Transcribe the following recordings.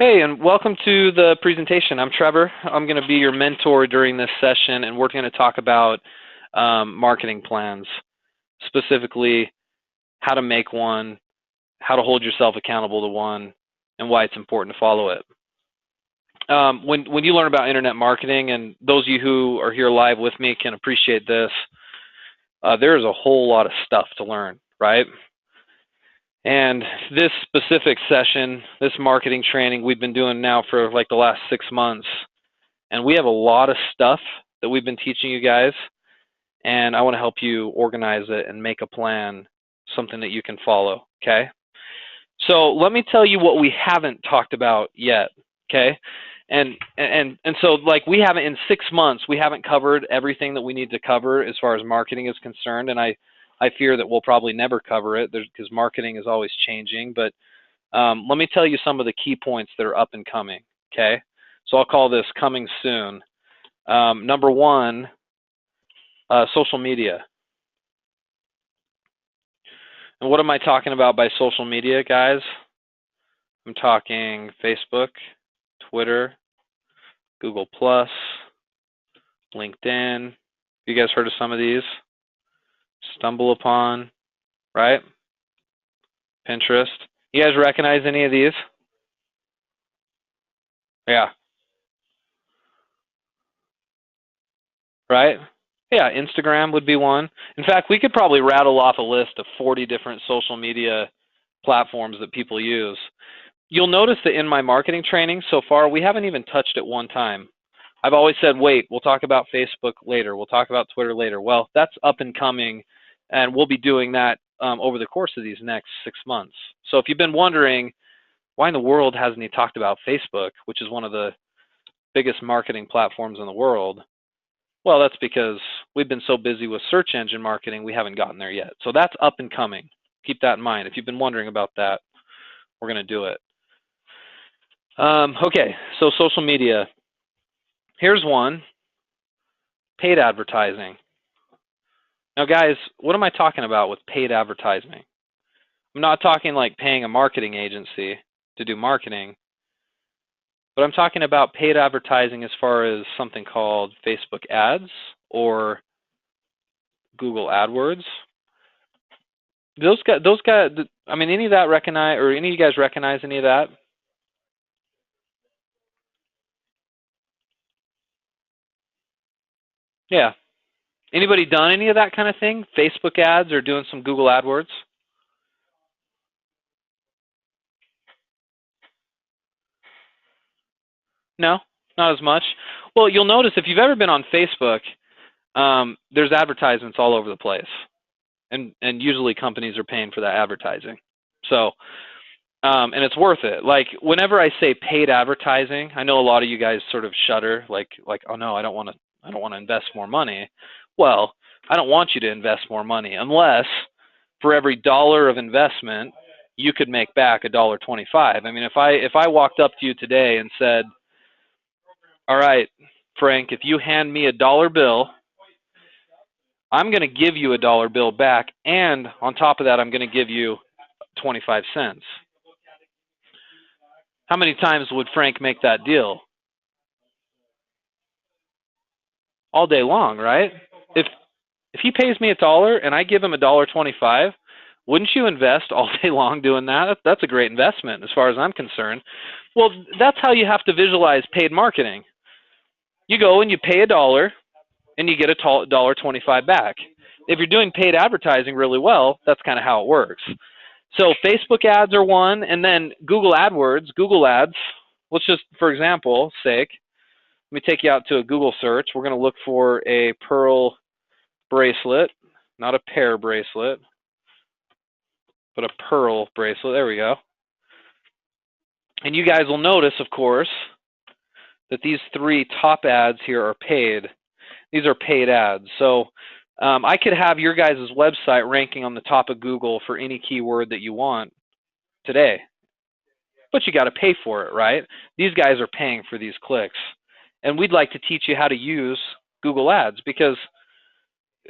Hey, and welcome to the presentation. I'm Trevor. I'm going to be your mentor during this session, and we're going to talk about marketing plans, specifically how to make one, how to hold yourself accountable to one, and why it's important to follow it. When you learn about internet marketing, and those of you who are here live with me can appreciate this, there is a whole lot of stuff to learn, right? And this specific session, this marketing training we've been doing now for like the last 6 months, and we have a lot of stuff that we've been teaching you guys, and I want to help you organize it and make a plan, something that you can follow, okay? So let me tell you what we haven't talked about yet, okay? And so like we haven't, in 6 months, we haven't covered everything that we need to cover as far as marketing is concerned, and I fear that we'll probably never cover it because marketing is always changing. But let me tell you some of the key points that are up and coming, okay? So I'll call this coming soon. Number one, social media. And what am I talking about by social media, guys? I'm talking Facebook, Twitter, Google+, LinkedIn. You guys heard of some of these? StumbleUpon, right? Pinterest. You guys recognize any of these? Yeah. Right? Yeah, Instagram would be one. In fact, we could probably rattle off a list of 40 different social media platforms that people use. You'll notice that in my marketing training so far, we haven't even touched it one time. I've always said, wait, we'll talk about Facebook later. We'll talk about Twitter later. Well, that's up and coming, and we'll be doing that over the course of these next 6 months. So if you've been wondering, why in the world hasn't he talked about Facebook, which is one of the biggest marketing platforms in the world? Well, that's because we've been so busy with search engine marketing, we haven't gotten there yet. So that's up and coming. Keep that in mind. If you've been wondering about that, we're going to do it. Okay, so social media. Here's one, paid advertising. Now, guys, what am I talking about with paid advertising? I'm not talking like paying a marketing agency to do marketing, but I'm talking about paid advertising as far as something called Facebook ads or Google AdWords. Those guys, I mean, any of that recognize, or any of you guys recognize any of that? Yeah. Anybody done any of that kind of thing? Facebook ads or doing some Google AdWords? No, not as much. Well, you'll notice if you've ever been on Facebook, there's advertisements all over the place, and usually companies are paying for that advertising. So, and it's worth it. Like whenever I say paid advertising, I know a lot of you guys sort of shudder, like oh no, I don't want to invest more money. Well, I don't want you to invest more money unless for every dollar of investment you could make back $1.25. I mean, if I walked up to you today and said, all right, Frank, if you hand me a dollar bill, I'm going to give you a dollar bill back, and on top of that, I'm going to give you 25 cents. How many times would Frank make that deal? All day long, right? If he pays me $1 and I give him $1.25, wouldn't you invest all day long doing that? That's a great investment as far as I'm concerned. Well, that's how you have to visualize paid marketing. You go and you pay $1 and you get $1.25 back. If you're doing paid advertising really well, that's kind of how it works. So Facebook ads are one, and then Google AdWords, Google Ads. Let's just, for example sake, let me take you out to a Google search. We're going to look for a pearl bracelet, not a pear bracelet, but a pearl bracelet. There we go. And you guys will notice, of course, that these 3 top ads here are paid. These are paid ads. So I could have your guys' website ranking on the top of Google for any keyword that you want today. But you got to pay for it, right? These guys are paying for these clicks. And we'd like to teach you how to use Google Ads, because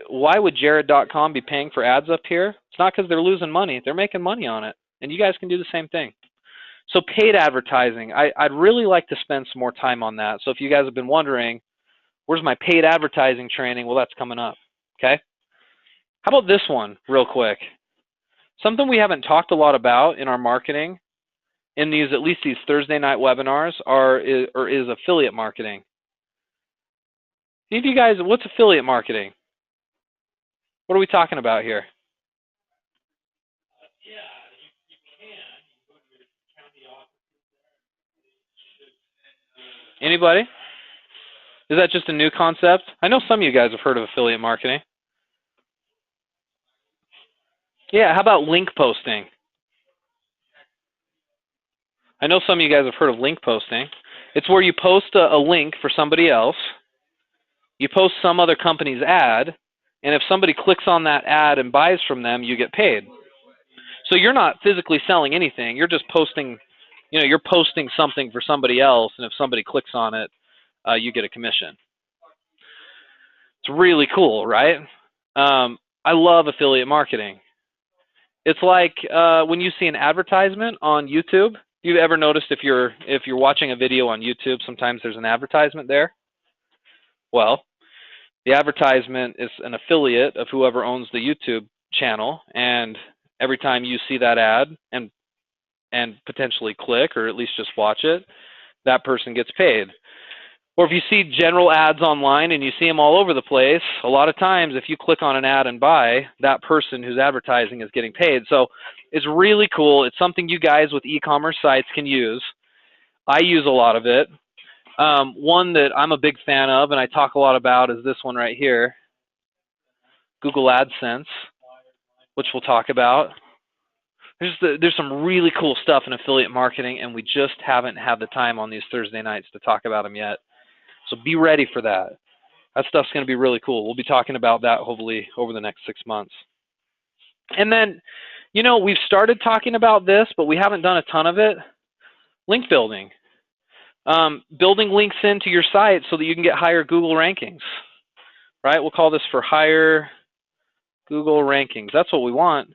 why would Jared.com be paying for ads up here? It's not because they're losing money. They're making money on it. And you guys can do the same thing. So paid advertising, I'd really like to spend some more time on that. So if you guys have been wondering, where's my paid advertising training? Well, that's coming up, okay? How about this one real quick? Something we haven't talked a lot about in our marketing in these, at least these Thursday night webinars, is affiliate marketing. Any of you guys, what's affiliate marketing? What are we talking about here? Anybody? Is that just a new concept? I know some of you guys have heard of affiliate marketing. Yeah, how about link posting? I know some of you guys have heard of link posting. It's where you post a link for somebody else, you post some other company's ad, and if somebody clicks on that ad and buys from them, you get paid. So you're not physically selling anything. You're just posting, you're posting something for somebody else, and if somebody clicks on it, you get a commission. It's really cool, right? I love affiliate marketing. It's like when you see an advertisement on YouTube. You've ever noticed if you're watching a video on YouTube, sometimes there's an advertisement there? Well, the advertisement is an affiliate of whoever owns the YouTube channel, and every time you see that ad and potentially click or at least just watch it, that person gets paid. Or if you see general ads online and you see them all over the place, a lot of times if you click on an ad and buy, that person who's advertising is getting paid. So it's really cool. It's something you guys with e-commerce sites can use. I use a lot of it. One that I'm a big fan of and I talk a lot about is this one right here, Google AdSense, which we'll talk about. There's some really cool stuff in affiliate marketing, and we just haven't had the time on these Thursday nights to talk about them yet. So be ready for that. That stuff's going to be really cool. We'll be talking about that hopefully over the next 6 months. And then, we've started talking about this, but we haven't done a ton of it. Link building. Building links into your site so that you can get higher Google rankings, right? We'll call this for higher Google rankings. That's what we want.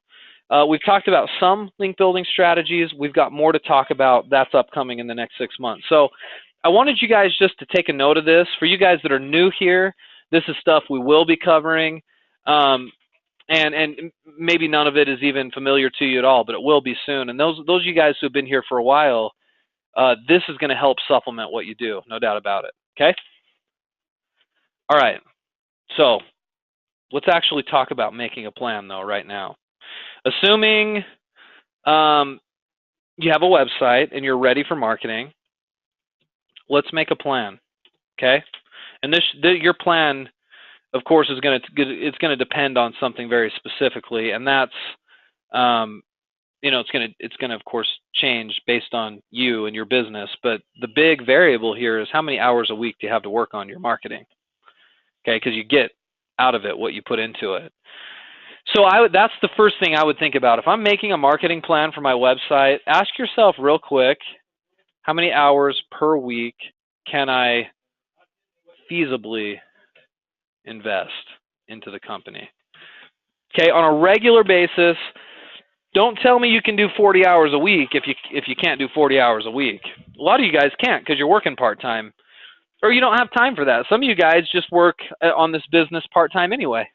We've talked about some link building strategies. We've got more to talk about. That's upcoming in the next 6 months. So I wanted you guys just to take a note of this. For you guys that are new here, this is stuff we will be covering. And maybe none of it is even familiar to you at all, but it will be soon. And those of you guys who have been here for a while, this is going to help supplement what you do, no doubt about it, okay? All right, so let's actually talk about making a plan, though, right now. Assuming you have a website and you're ready for marketing, let's make a plan, okay? And your plan, of course, is going to depend on something very specifically, and that's it's going to of course change based on you and your business. But the big variable here is how many hours a week do you have to work on your marketing? Okay, because you get out of it what you put into it. So that's the first thing I would think about. If I'm making a marketing plan for my website, ask yourself real quick, how many hours per week can I feasibly invest into the company? Okay, on a regular basis. Don't tell me you can do 40 hours a week if you can't do 40 hours a week. A lot of you guys can't because you're working part-time, or you don't have time for that. Some of you guys just work on this business part-time anyway,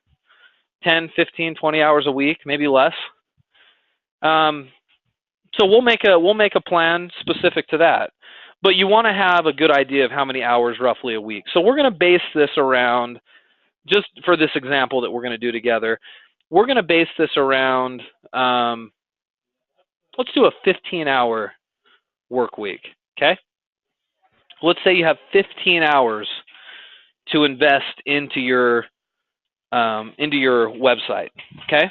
10, 15, 20 hours a week, maybe less. So we'll make a plan specific to that. But you want to have a good idea of how many hours roughly a week. So we're going to base this around, just for this example that we're going to do together, we're going to base this around, let's do a 15-hour work week, okay? Let's say you have 15 hours to invest into your website, okay?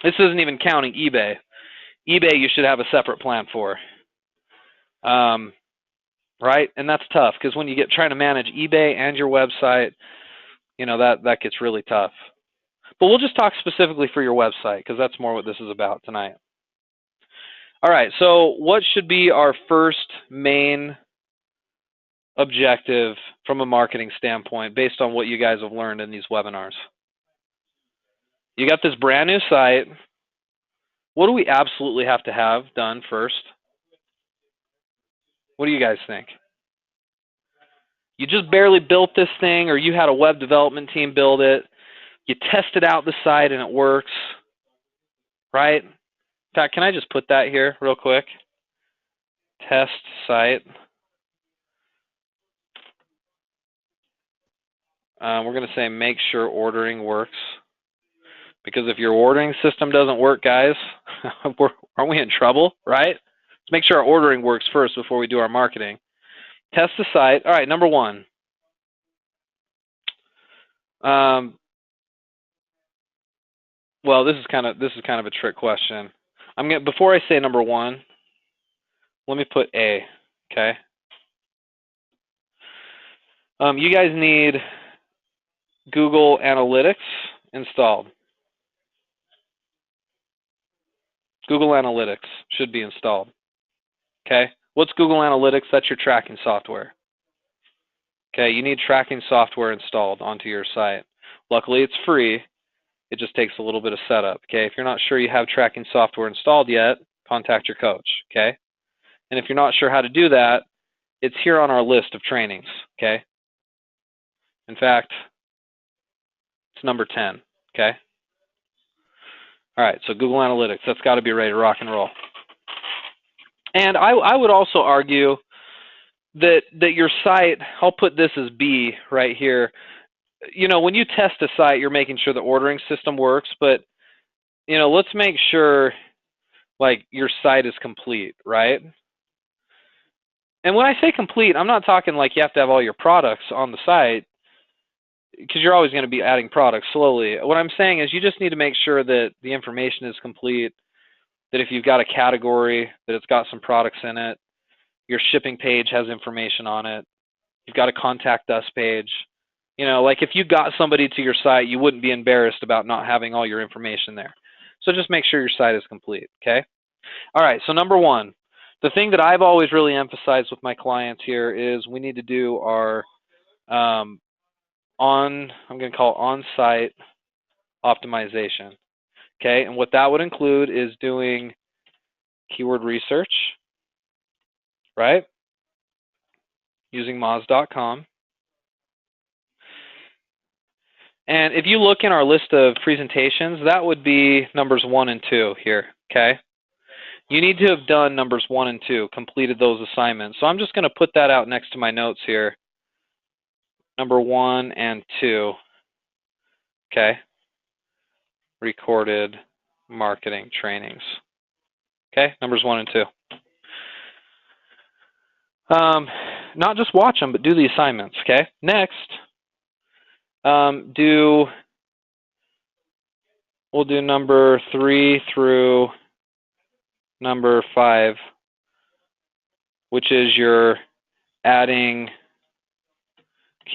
This isn't even counting eBay. eBay you should have a separate plan for, right? And that's tough because when you get trying to manage eBay and your website, that gets really tough. But we'll just talk specifically for your website because that's more what this is about tonight. All right, so what should be our first main objective from a marketing standpoint based on what you guys have learned in these webinars? You got this brand new site. What do we absolutely have to have done first? What do you guys think? You just barely built this thing, or you had a web development team build it. You tested out the site and it works, right? In fact, can I just put that here real quick? Test site. We're going to say make sure ordering works. Because if your ordering system doesn't work, guys, aren't we in trouble, right? Let's make sure our ordering works first before we do our marketing. Test the site. All right, number one. Well, this is kind of a trick question. Before I say number one, let me put A. Okay. You guys need Google Analytics installed. Google Analytics should be installed. Okay. What's Google Analytics? That's your tracking software. Okay. You need tracking software installed onto your site. Luckily, it's free. It just takes a little bit of setup. Okay. If you're not sure you have tracking software installed yet, contact your coach. Okay. And if you're not sure how to do that, it's here on our list of trainings. Okay. In fact, it's number 10. Okay. All right. So Google Analytics, that's got to be ready to rock and roll. And I would also argue that your site, I'll put this as B right here. You know, when you test a site, you're making sure the ordering system works, but, you know, let's make sure, like, your site is complete, right? And when I say complete, I'm not talking like you have to have all your products on the site, because you're always going to be adding products slowly. What I'm saying is you just need to make sure that the information is complete, that if you've got a category, that it's got some products in it, your shipping page has information on it, you've got a contact us page. You know, like if you got somebody to your site, you wouldn't be embarrassed about not having all your information there. So just make sure your site is complete, okay? All right, so number one, the thing that I've always really emphasized with my clients here is we need to do our I'm going to call on-site optimization, okay? And what that would include is doing keyword research, right? Using Moz.com. And if you look in our list of presentations, that would be numbers 1 and 2 here, okay? You need to have done numbers 1 and 2, completed those assignments. So I'm just going to put that out next to my notes here. Number 1 and 2, okay? Recorded marketing trainings. Okay, numbers 1 and 2. Not just watch them, but do the assignments, okay? Next, we'll do number 3 through number 5, which is your adding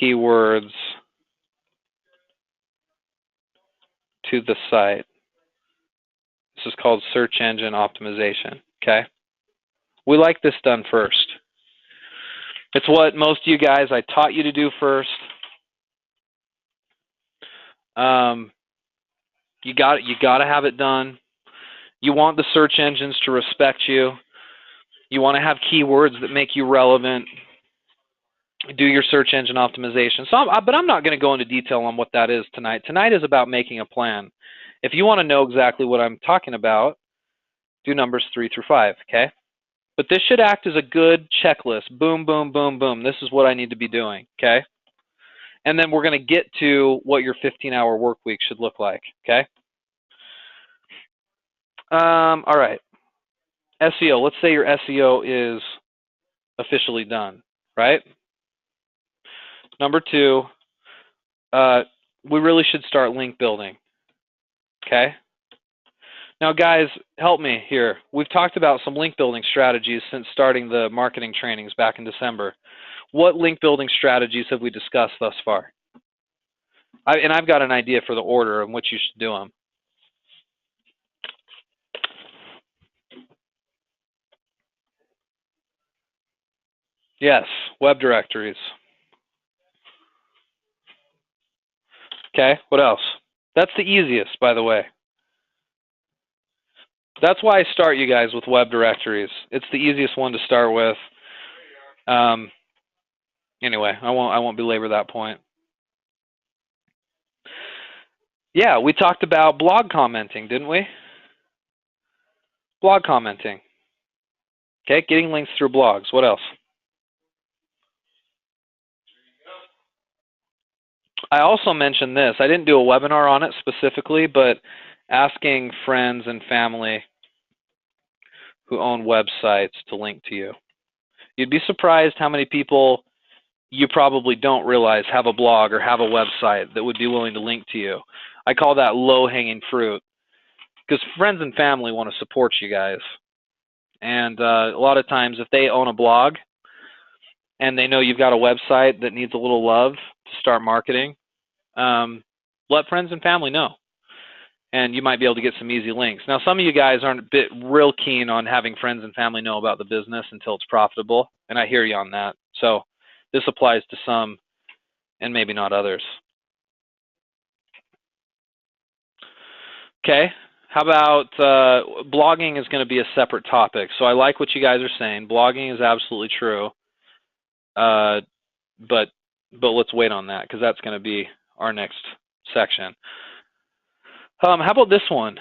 keywords to the site. This is called search engine optimization, okay? We like this done first. It's what most of you guys, I taught you to do first. You got to have it done. You want the search engines to respect you. You want to have keywords that make you relevant. Do your search engine optimization. But I'm not going to go into detail on what that is tonight. Tonight is about making a plan. If you want to know exactly what I'm talking about, do numbers 3 through 5, okay? But this should act as a good checklist. Boom, boom, boom, boom. This is what I need to be doing, okay? And then we're going to get to what your 15-hour work week should look like, okay? All right. SEO. Let's say your SEO is officially done, right? Number 2, we really should start link building, okay? Now, guys, help me here. We've talked about some link building strategies since starting the marketing trainings back in December. What link building strategies have we discussed thus far? And I've got an idea for the order in which you should do them. Yes, web directories. Okay, what else? That's the easiest, by the way. That's why I start you guys with web directories. It's the easiest one to start with. Anyway, I won't belabor that point. Yeah, we talked about blog commenting, didn't we? Blog commenting. Okay, getting links through blogs. What else? I also mentioned this. I didn't do a webinar on it specifically, but asking friends and family who own websites to link to you. You'd be surprised how many people you probably don't realize have a blog or have a website that would be willing to link to you. I call that low-hanging fruit because friends and family want to support you guys. And a lot of times if they own a blog and they know you've got a website that needs a little love to start marketing, let friends and family know. And you might be able to get some easy links. Now, some of you guys aren't real keen on having friends and family know about the business until it's profitable, and I hear you on that. So this applies to some and maybe not others. Okay, how about blogging is going to be a separate topic. So I like what you guys are saying. Blogging is absolutely true, but let's wait on that because that's going to be our next section. How about this one? Do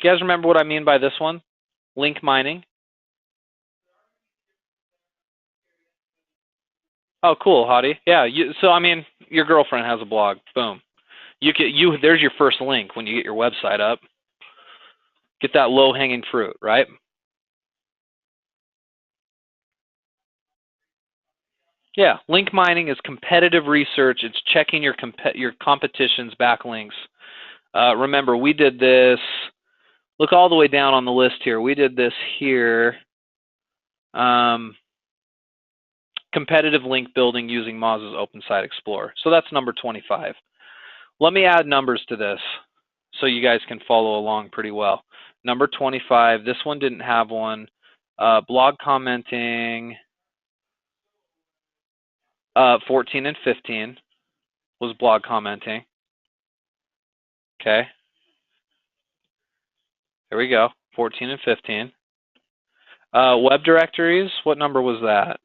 you guys remember what I mean by this one? Link mining. Oh, cool, Hottie. Yeah. So I mean, your girlfriend has a blog. Boom. There's your first link when you get your website up. Get that low-hanging fruit, right? Yeah. Link mining is competitive research. It's checking your competition's backlinks. Remember, we did this. Look all the way down on the list here. We did this here. Competitive link building using Moz's Open Site Explorer. So that's number 25. Let me add numbers to this so you guys can follow along pretty well. Number 25, this one didn't have one. Blog commenting, 14 and 15 was blog commenting. Okay. There we go, 14 and 15. Web directories, what number was that?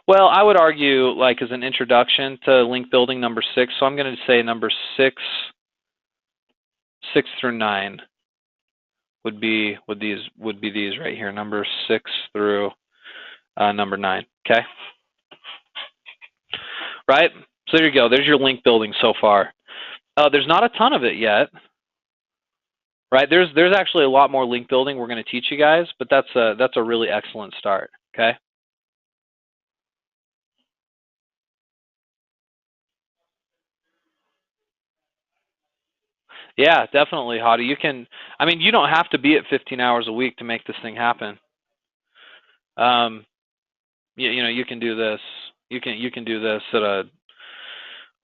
Well, I would argue, like, as an introduction to link building, number 6. So I'm going to say number 6 through 9 would be these right here, number 6 through number 9. Okay. Right. So there you go. There's your link building so far. There's not a ton of it yet. Right. There's actually a lot more link building we're going to teach you guys, but that's a really excellent start. Okay. Yeah, definitely, Hottie. You can. I mean, you don't have to be at 15 hours a week to make this thing happen. You know, you can do this. You can do this at a.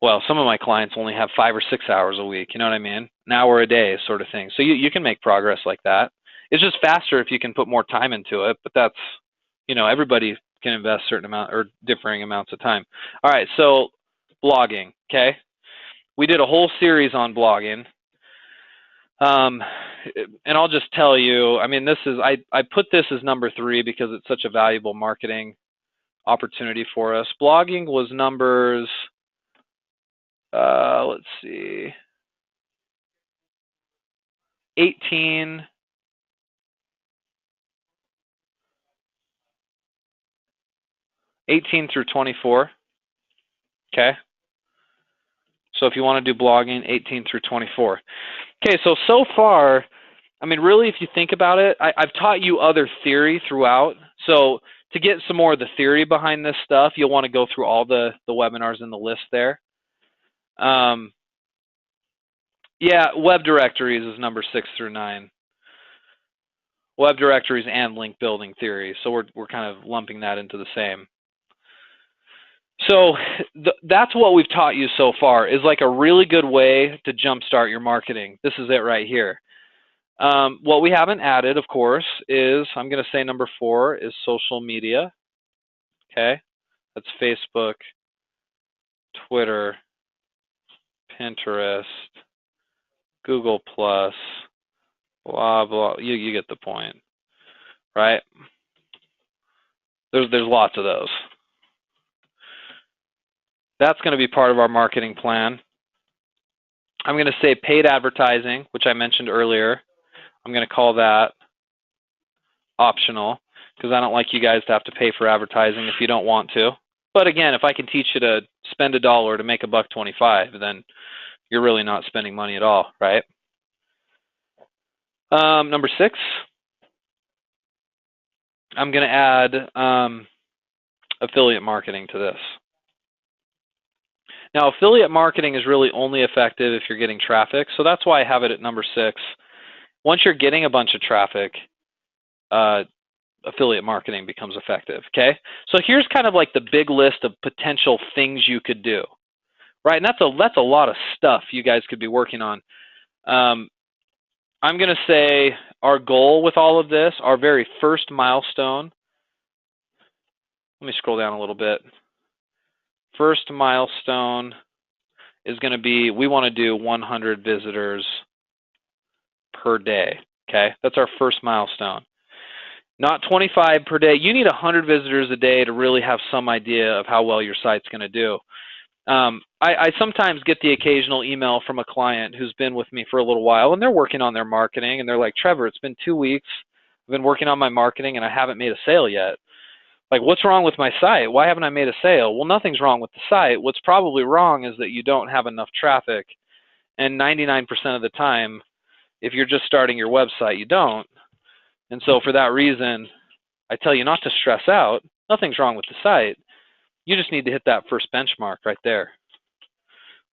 Well, some of my clients only have 5 or 6 hours a week. You know what I mean? An hour a day, sort of thing. So you can make progress like that. It's just faster if you can put more time into it. But that's, you know, everybody can invest certain amount or differing amounts of time. All right, so blogging. Okay, we did a whole series on blogging. And I'll just tell you, I mean, I put this as number 3 because it's such a valuable marketing opportunity for us. Blogging was numbers, let's see, 18 through 24. Okay. So if you want to do blogging, 18 through 24. Okay, so far, I mean, really, if you think about it, I've taught you other theory throughout. So to get some more of the theory behind this stuff, you'll want to go through all the webinars in the list there. Yeah, web directories is number 6 through 9. Web directories and link building theory. So we're kind of lumping that into the same. So that's what we've taught you so far, is like a really good way to jumpstart your marketing. This is it right here. What we haven't added, of course, is, I'm going to say number 4 is social media. Okay, that's Facebook, Twitter, Pinterest, Google+, blah, blah. You get the point, right? There's lots of those. That's going to be part of our marketing plan. I'm going to say paid advertising, which I mentioned earlier. I'm going to call that optional because I don't like you guys to have to pay for advertising if you don't want to. But again, if I can teach you to spend $1 to make $1.25, then you're really not spending money at all, right? Number 6, I'm going to add affiliate marketing to this. Now, affiliate marketing is really only effective if you're getting traffic, so that's why I have it at number 6. Once you're getting a bunch of traffic, affiliate marketing becomes effective, okay? So here's kind of like the big list of potential things you could do, right? And that's a lot of stuff you guys could be working on. I'm going to say our goal with all of this, our very first milestone, let me scroll down a little bit. First milestone is going to be, we want to do 100 visitors per day, okay? That's our first milestone. Not 25 per day. You need 100 visitors a day to really have some idea of how well your site's going to do. I sometimes get the occasional email from a client who's been with me for a little while, and they're working on their marketing, and they're like, Trevor, it's been 2 weeks. I've been working on my marketing, and I haven't made a sale yet. Like, what's wrong with my site? Why haven't I made a sale? Well, nothing's wrong with the site. What's probably wrong is that you don't have enough traffic. And 99% of the time, if you're just starting your website, you don't. And so for that reason, I tell you not to stress out. Nothing's wrong with the site. You just need to hit that first benchmark right there.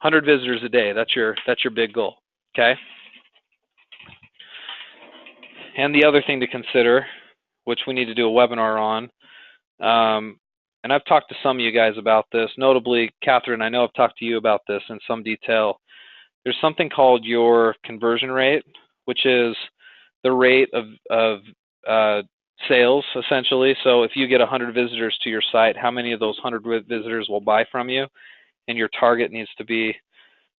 100 visitors a day, that's your big goal, okay? And the other thing to consider, which we need to do a webinar on, and I've talked to some of you guys about this, notably, Catherine, I know I've talked to you about this in some detail. There's something called your conversion rate, which is the rate of sales, essentially. So if you get 100 visitors to your site, how many of those 100 visitors will buy from you? And your target needs to be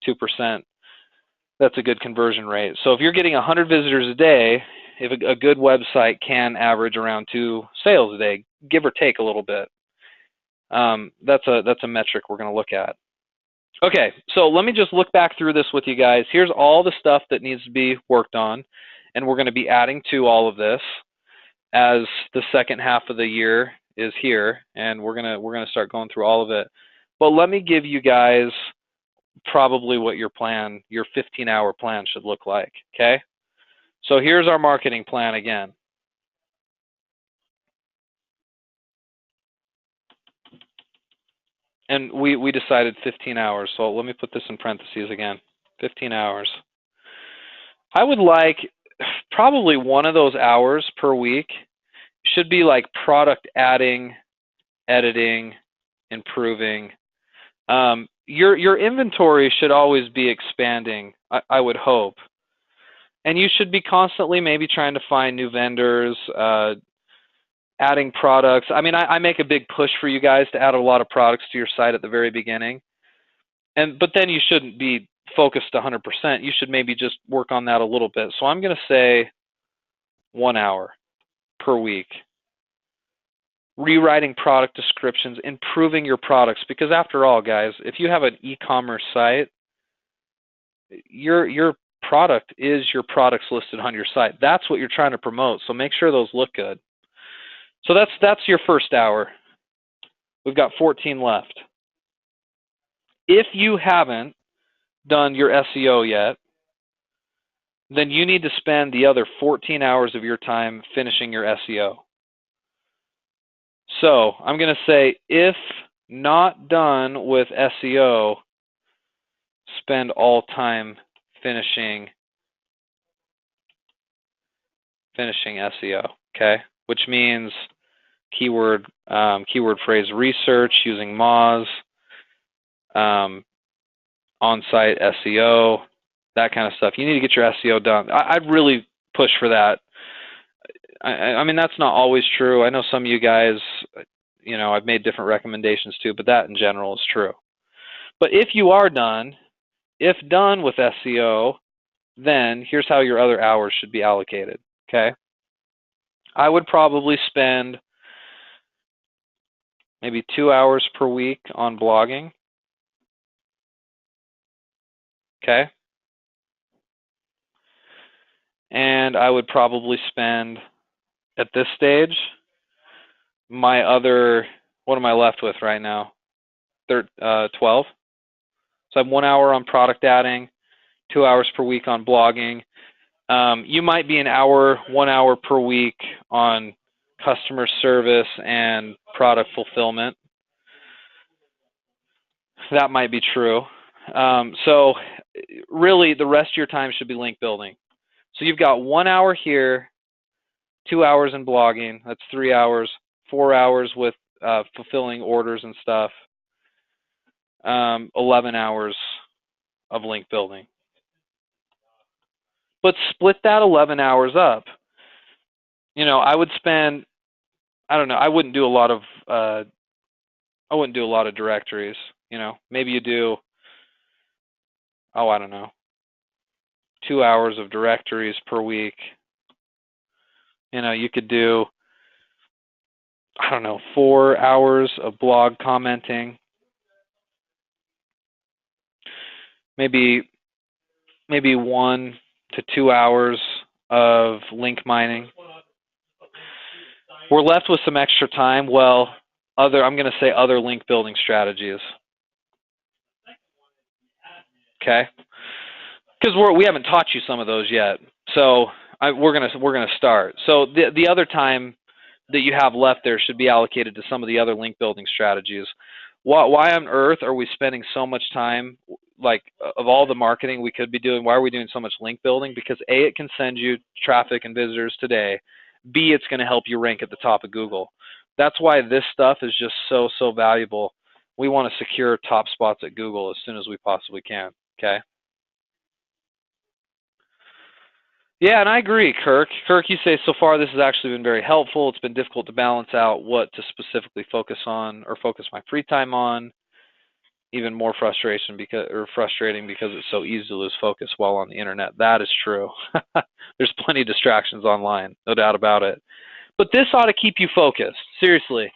2%. That's a good conversion rate. So if you're getting 100 visitors a day, if a good website can average around 2 sales a day, give or take a little bit. That's a metric we're going to look at. Okay, so let me just look back through this with you guys. Here's all the stuff that needs to be worked on, and we're going to be adding to all of this as the second half of the year is here, and we're gonna start going through all of it. But let me give you guys probably what your 15-hour plan should look like, okay? So here's our marketing plan again. And we decided 15 hours, so let me put this in parentheses again, 15 hours. I would like probably one of those hours per week should be like product adding, editing, improving. Your inventory should always be expanding, I would hope. And you should be constantly maybe trying to find new vendors, adding products. I mean, I make a big push for you guys to add a lot of products to your site at the very beginning. But then you shouldn't be focused 100%. You should maybe just work on that a little bit. So I'm going to say 1 hour per week. Rewriting product descriptions, improving your products. Because after all, guys, if you have an e-commerce site, your product is your products listed on your site. That's what you're trying to promote. So make sure those look good. So that's your first hour. We've got 14 left. If you haven't done your SEO yet, then you need to spend the other 14 hours of your time finishing your SEO. So I'm going to say, if not done with SEO, spend all time finishing SEO, okay? Which means keyword phrase research using Moz, on-site SEO, that kind of stuff. You need to get your SEO done. I'd really push for that. I mean, that's not always true. I know some of you guys, you know, I've made different recommendations too, but that in general is true. But if you are done, if done with SEO, then here's how your other hours should be allocated, okay? I would probably spend maybe 2 hours per week on blogging, okay? And I would probably spend, at this stage, my other, what am I left with right now? 12. So I have 1 hour on product adding, 2 hours per week on blogging. You might be 1 hour per week on customer service and product fulfillment. That might be true. So really, the rest of your time should be link building. So you've got 1 hour here, 2 hours in blogging. That's 3 hours. 4 hours with fulfilling orders and stuff. 11 hours of link building. But split that 11 hours up. You know, I would spend, I don't know, I wouldn't do a lot of directories, you know. Maybe you do, I don't know, 2 hours of directories per week. You know, you could do, I don't know, 4 hours of blog commenting. Maybe 1 to 2 hours of link mining. We're left with some extra time. Well, I'm going to say other link building strategies. Okay? Because we haven't taught you some of those yet. So we're gonna start. So the other time that you have left there should be allocated to some of the other link building strategies. Why on earth are we spending so much time, like, of all the marketing we could be doing, why are we doing so much link building? Because A, it can send you traffic and visitors today. B, it's going to help you rank at the top of Google. That's why this stuff is just so valuable. We want to secure top spots at Google as soon as we possibly can, okay? Yeah, and I agree, Kirk. Kirk, you say so far this has actually been very helpful. It's been difficult to balance out what to specifically focus on or focus my free time on. Even more frustrating because it's so easy to lose focus while on the internet. That is true. There's plenty of distractions online, no doubt about it. But this ought to keep you focused, seriously.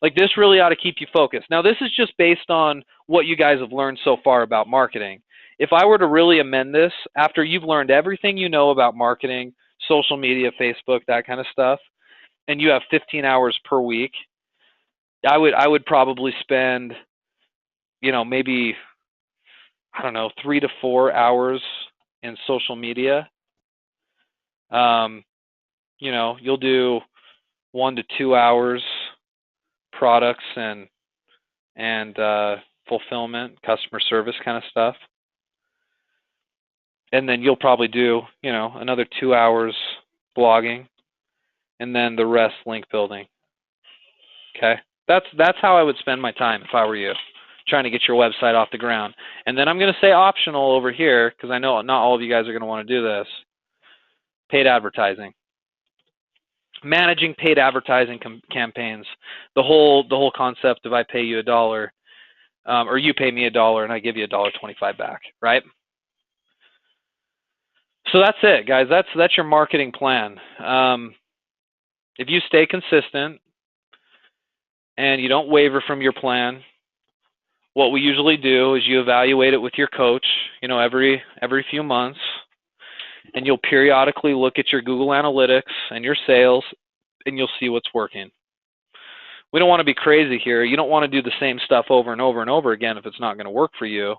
Like, this really ought to keep you focused. Now, this is just based on what you guys have learned so far about marketing. If I were to really amend this, after you've learned everything you know about marketing, social media, Facebook, that kind of stuff, and you have 15 hours per week, I would probably spend, you know, maybe, I don't know, 3 to 4 hours in social media. You know, you'll do 1 to 2 hours products and fulfillment, customer service kind of stuff. And then you'll probably do, you know, another 2 hours blogging, and then the rest link building. Okay? That's how I would spend my time if I were you, trying to get your website off the ground. And then I'm going to say optional over here, because I know not all of you guys are going to want to do this. Paid advertising. Managing paid advertising campaigns. The whole concept of I pay you $1, or you pay me $1 and I give you $1.25 back, right? So that's it, guys. That's your marketing plan. If you stay consistent and you don't waver from your plan, what we usually do is you evaluate it with your coach, you know, every few months, and you'll periodically look at your Google Analytics and your sales, and you'll see what's working. We don't want to be crazy here. You don't want to do the same stuff over and over and over again if it's not going to work for you.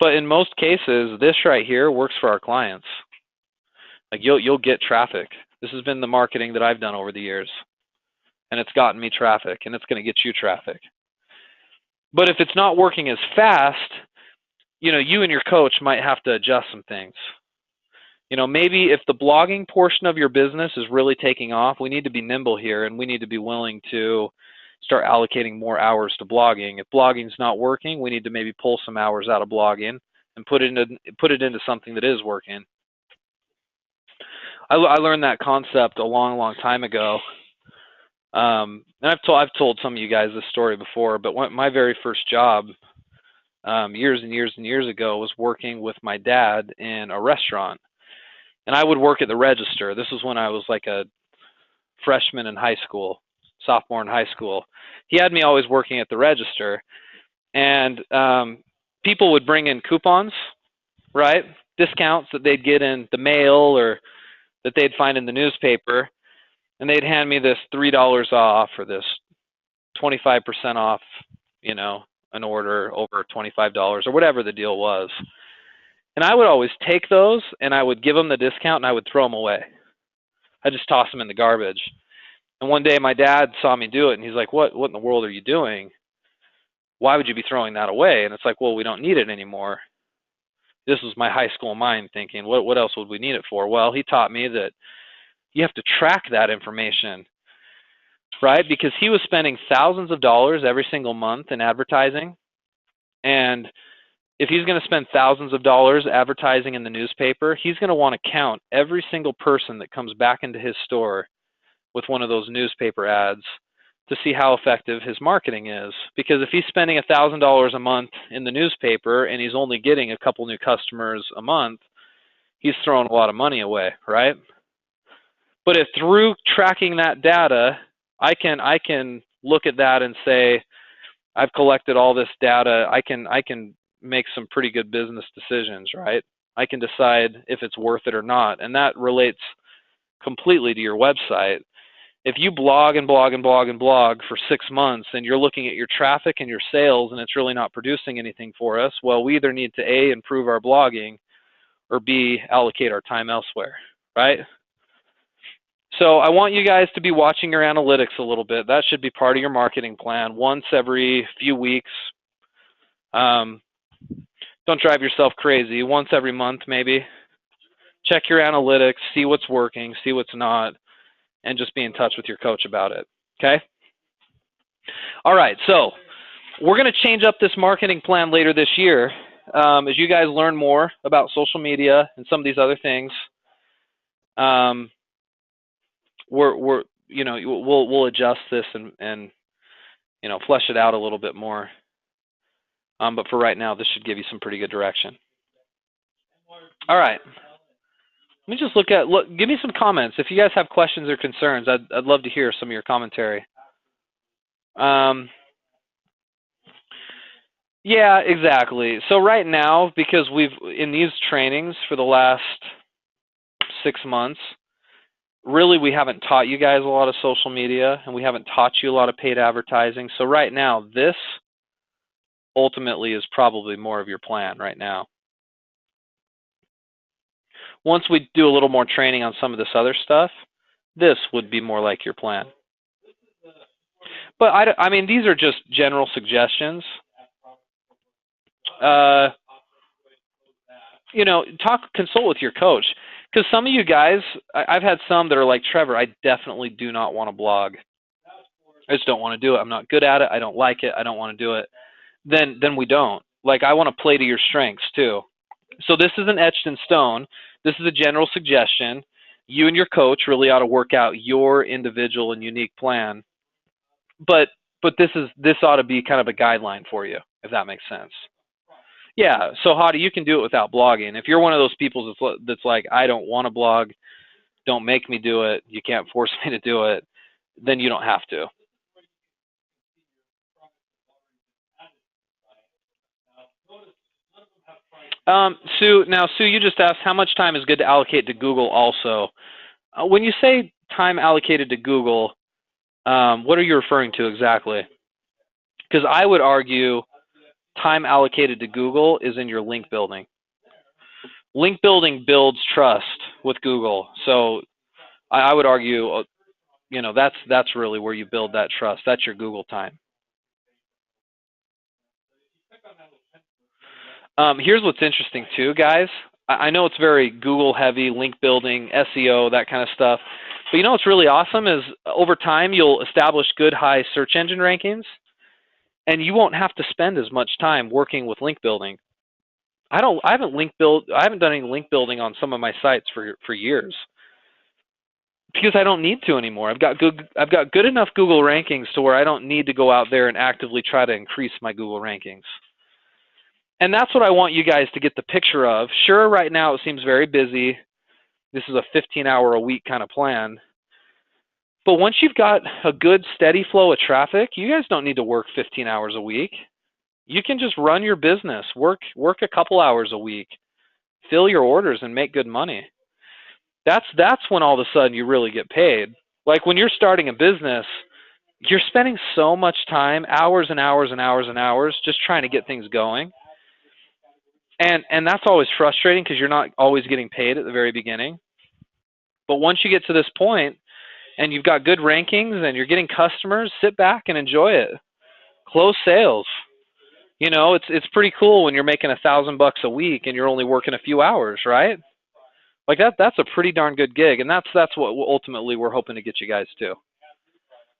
But in most cases, this right here works for our clients. Like, you'll get traffic. This has been the marketing that I've done over the years, and it's gotten me traffic, and it's going to get you traffic. But if it's not working as fast, you know, you and your coach might have to adjust some things. You know, maybe if the blogging portion of your business is really taking off, we need to be nimble here, and we need to be willing to start allocating more hours to blogging. If blogging's not working, we need to maybe pull some hours out of blogging and put it into something that is working. I learned that concept a long time ago, and I've told some of you guys this story before. But my very first job, years and years and years ago was working with my dad in a restaurant. And I would work at the register. This was when I was like a freshman in high school, sophomore in high school. He had me always working at the register. And people would bring in coupons, right? Discounts that they'd get in the mail or that they'd find in the newspaper. And they'd hand me this $3 off or this 25% off, you know, an order over $25 or whatever the deal was. And I would always take those and I would give them the discount and I would throw them away. I just toss them in the garbage. And one day my dad saw me do it and he's like, what in the world are you doing? Why would you be throwing that away? And it's like, well, we don't need it anymore. This was my high school mind thinking, what else would we need it for? Well, he taught me that you have to track that information, right? Because he was spending thousands of dollars every single month in advertising. And if he's going to spend thousands of dollars advertising in the newspaper, he's going to want to count every single person that comes back into his store with one of those newspaper ads to see how effective his marketing is. Because if he's spending $1,000 a month in the newspaper and he's only getting a couple new customers a month, he's throwing a lot of money away, right? But if through tracking that data, I can look at that and say, I've collected all this data, I can make some pretty good business decisions, right? I can decide if it's worth it or not. And that relates completely to your website. If you blog and blog and blog and blog for 6 months and you're looking at your traffic and your sales and it's really not producing anything for us, well, we either need to A, improve our blogging, or B, allocate our time elsewhere, right? So I want you guys to be watching your analytics a little bit. That should be part of your marketing plan once every few weeks. Don't drive yourself crazy. Once every month, maybe. Check your analytics, see what's working, see what's not, and just be in touch with your coach about it, okay? All right, so we're going to change up this marketing plan later this year as you guys learn more about social media and some of these other things. We'll adjust this and flesh it out a little bit more. But for right now, this should give you some pretty good direction. All right. Let me just give me some comments. If you guys have questions or concerns, I'd love to hear some of your commentary. Yeah, exactly. So right now, because in these trainings for the last 6 months, really we haven't taught you guys a lot of social media and we haven't taught you a lot of paid advertising. So right now, this ultimately is probably more of your plan right now. Once we do a little more training on some of this other stuff, this would be more like your plan. But I mean, these are just general suggestions. Consult with your coach. Because some of you guys, I've had some that are like, Trevor, I definitely do not want to blog. I just don't want to do it. I'm not good at it. I don't like it. I don't want to do it. Then we don't. Like, I want to play to your strengths too. So this isn't etched in stone. This is a general suggestion. You and your coach really ought to work out your individual and unique plan. But this ought to be kind of a guideline for you, if that makes sense. Yeah, so Hadi, you can do it without blogging. If you're one of those people that's like, I don't want to blog, don't make me do it, you can't force me to do it, then you don't have to. Sue, you just asked how much time is good to allocate to Google also. When you say time allocated to Google, what are you referring to exactly? Because I would argue time allocated to Google is in your link building. Link building builds trust with Google. So I would argue, that's really where you build that trust. That's your Google time. Here's what's interesting too, guys. I know it's very Google heavy, link building, SEO, that kind of stuff. But you know what's really awesome is over time you'll establish good high search engine rankings and you won't have to spend as much time working with link building. I haven't done any link building on some of my sites for years because I don't need to anymore. I've got good enough Google rankings to where I don't need to go out there and actively try to increase my Google rankings. And that's what I want you guys to get the picture of. Sure, right now it seems very busy. This is a 15-hour a week kind of plan. But once you've got a good steady flow of traffic, you guys don't need to work 15 hours a week. You can just run your business, work a couple hours a week, fill your orders and make good money. That's when all of a sudden you really get paid. Like when you're starting a business, you're spending so much time, hours and hours and hours and hours, just trying to get things going. And that's always frustrating because you're not always getting paid at the very beginning. But once you get to this point and you've got good rankings and you're getting customers, sit back and enjoy it. Close sales. You know, it's pretty cool when you're making $1,000 a week and you're only working a few hours, right? Like that's a pretty darn good gig, and that's what ultimately we're hoping to get you guys to.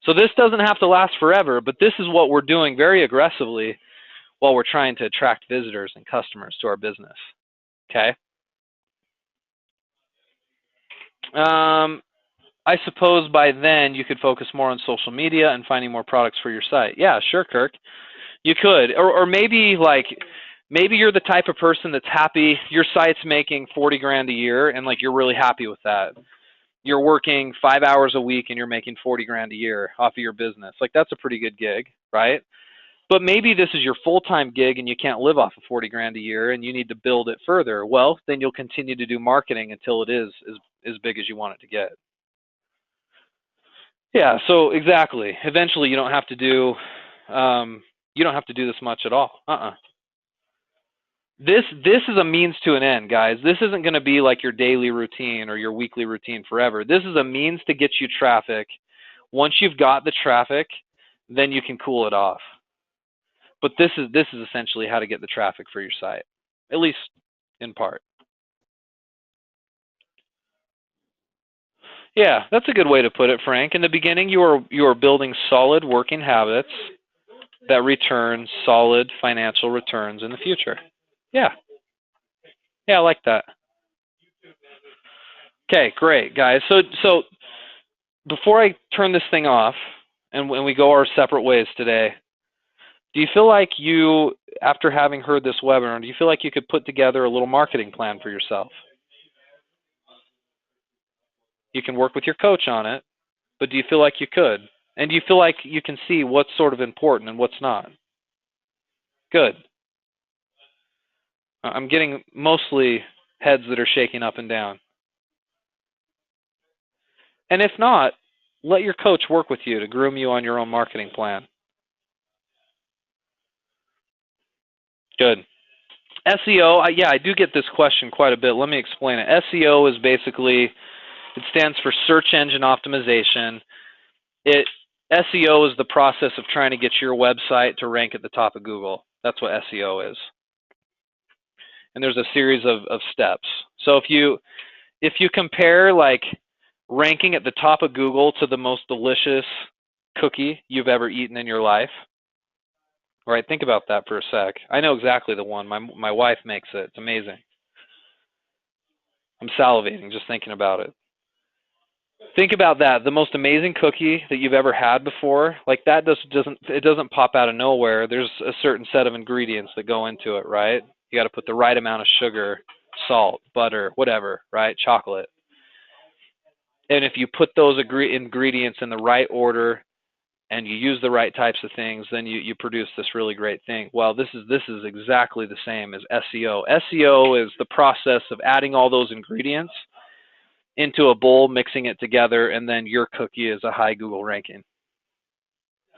So this doesn't have to last forever, but this is what we're doing very aggressively while we're trying to attract visitors and customers to our business. Okay. I suppose by then you could focus more on social media and finding more products for your site. Yeah, sure, Kirk. You could, or maybe maybe you're the type of person that's happy. Your site's making 40 grand a year, and like you're really happy with that. You're working 5 hours a week, and you're making 40 grand a year off of your business. Like that's a pretty good gig, right? But maybe this is your full-time gig, and you can't live off of 40 grand a year, and you need to build it further. Well, then you'll continue to do marketing until it is as big as you want it to get. Yeah. So exactly. Eventually, you don't have to do. You don't have to do this much at all. This is a means to an end, guys. This isn't going to be like your daily routine or your weekly routine forever. This is a means to get you traffic. Once you've got the traffic, then you can cool it off. But this is essentially how to get the traffic for your site, at least in part. Yeah, that's a good way to put it, Frank. In the beginning, you are building solid working habits that return solid financial returns in the future. Yeah. Yeah, I like that. Okay, great, guys. So before I turn this thing off and when we go our separate ways today, do you feel like you, after having heard this webinar, do you feel like you could put together a little marketing plan for yourself? You can work with your coach on it, but do you feel like you could? And do you feel like you can see what's sort of important and what's not? Good. I'm getting mostly heads that are shaking up and down. And if not, let your coach work with you to groom you on your own marketing plan. Good. SEO, yeah, I do get this question quite a bit. Let me explain it. SEO is basically, it stands for search engine optimization. SEO is the process of trying to get your website to rank at the top of Google. That's what SEO is. And there's a series of steps. So if you compare like ranking at the top of Google to the most delicious cookie you've ever eaten in your life, all right, think about that for a sec. I know exactly the one. My wife makes it. It's amazing. I'm salivating just thinking about it. Think about that. The most amazing cookie that you've ever had before, like that doesn't pop out of nowhere. There's a certain set of ingredients that go into it, right? You got to put the right amount of sugar, salt, butter, whatever, right? Chocolate. And if you put those ingredients in the right order and you use the right types of things, then you produce this really great thing. Well, this is exactly the same as SEO. SEO is the process of adding all those ingredients into a bowl, mixing it together, and then your cookie is a high Google ranking.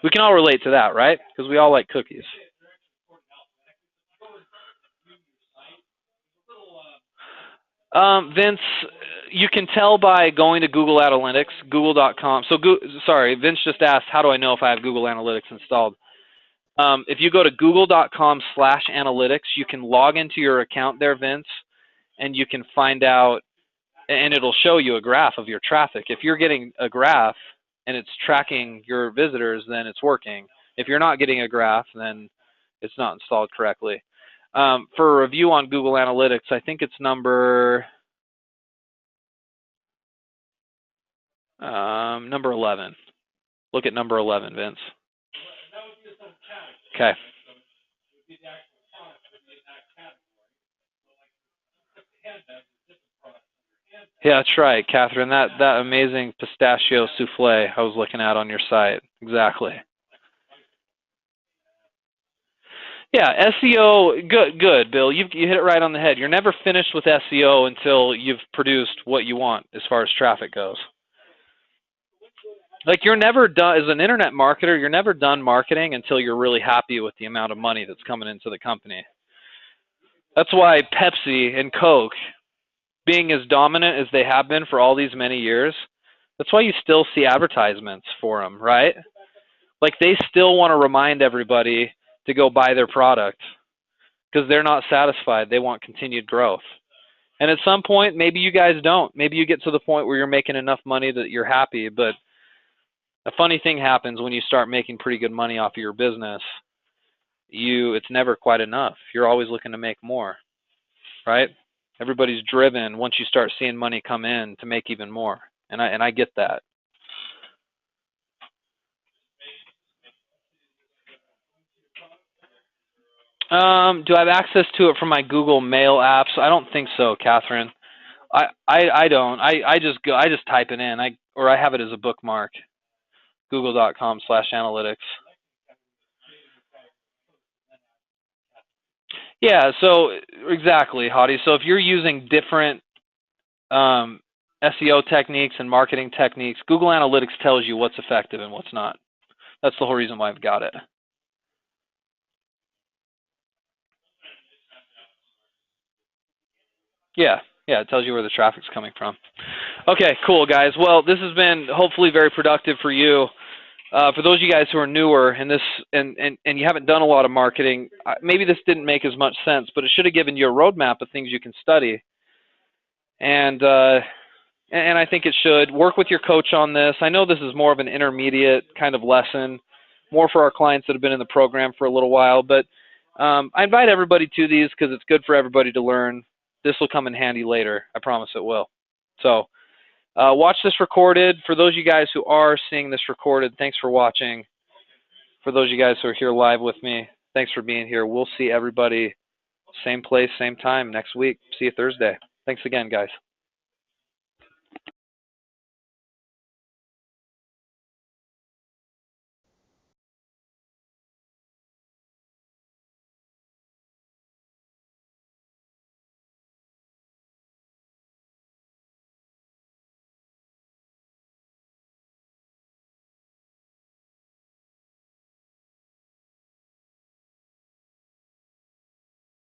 We can all relate to that, right? Because we all like cookies. Vince, you can tell by going to Google Analytics, google.com. So, sorry, Vince just asked, how do I know if I have Google Analytics installed? If you go to google.com/analytics, you can log into your account there, Vince, and you can find out, and it'll show you a graph of your traffic. If you're getting a graph and it's tracking your visitors, then it's working. If you're not getting a graph, then it's not installed correctly. For a review on Google Analytics, I think it's number 11. Look at number 11, Vince. Okay. Yeah, that's right, Catherine. That amazing pistachio souffle I was looking at on your site. Exactly. Yeah, SEO, good, Bill. You hit it right on the head. You're never finished with SEO until you've produced what you want as far as traffic goes. Like you're never done as an internet marketer, you're never done marketing until you're really happy with the amount of money that's coming into the company. That's why Pepsi and Coke, being as dominant as they have been for all these many years, that's why you still see advertisements for them, right? Like they still want to remind everybody to go buy their product because they're not satisfied. They want continued growth. And at some point, maybe you guys don't. Maybe you get to the point where you're making enough money that you're happy, but a funny thing happens when you start making pretty good money off of your business. It's never quite enough. You're always looking to make more, right? Everybody's driven once you start seeing money come in to make even more. And I get that. Do I have access to it from my Google Mail apps? I don't think so, Catherine. I don't. I just type it in. Or I have it as a bookmark. Google.com/analytics. Yeah, so exactly, Hadi. So if you're using different SEO techniques and marketing techniques, Google Analytics tells you what's effective and what's not. That's the whole reason why I've got it. Yeah, it tells you where the traffic's coming from. Okay, cool, guys. Well, this has been hopefully very productive for you. For those of you guys who are newer and you haven't done a lot of marketing, maybe this didn't make as much sense, but it should have given you a roadmap of things you can study. And I think it should. Work with your coach on this. I know this is more of an intermediate kind of lesson, more for our clients that have been in the program for a little while, but I invite everybody to these because it's good for everybody to learn. This will come in handy later. I promise it will. So watch this recorded. For those of you guys who are seeing this recorded, thanks for watching. For those of you guys who are here live with me, thanks for being here. We'll see everybody same place, same time next week. See you Thursday. Thanks again, guys.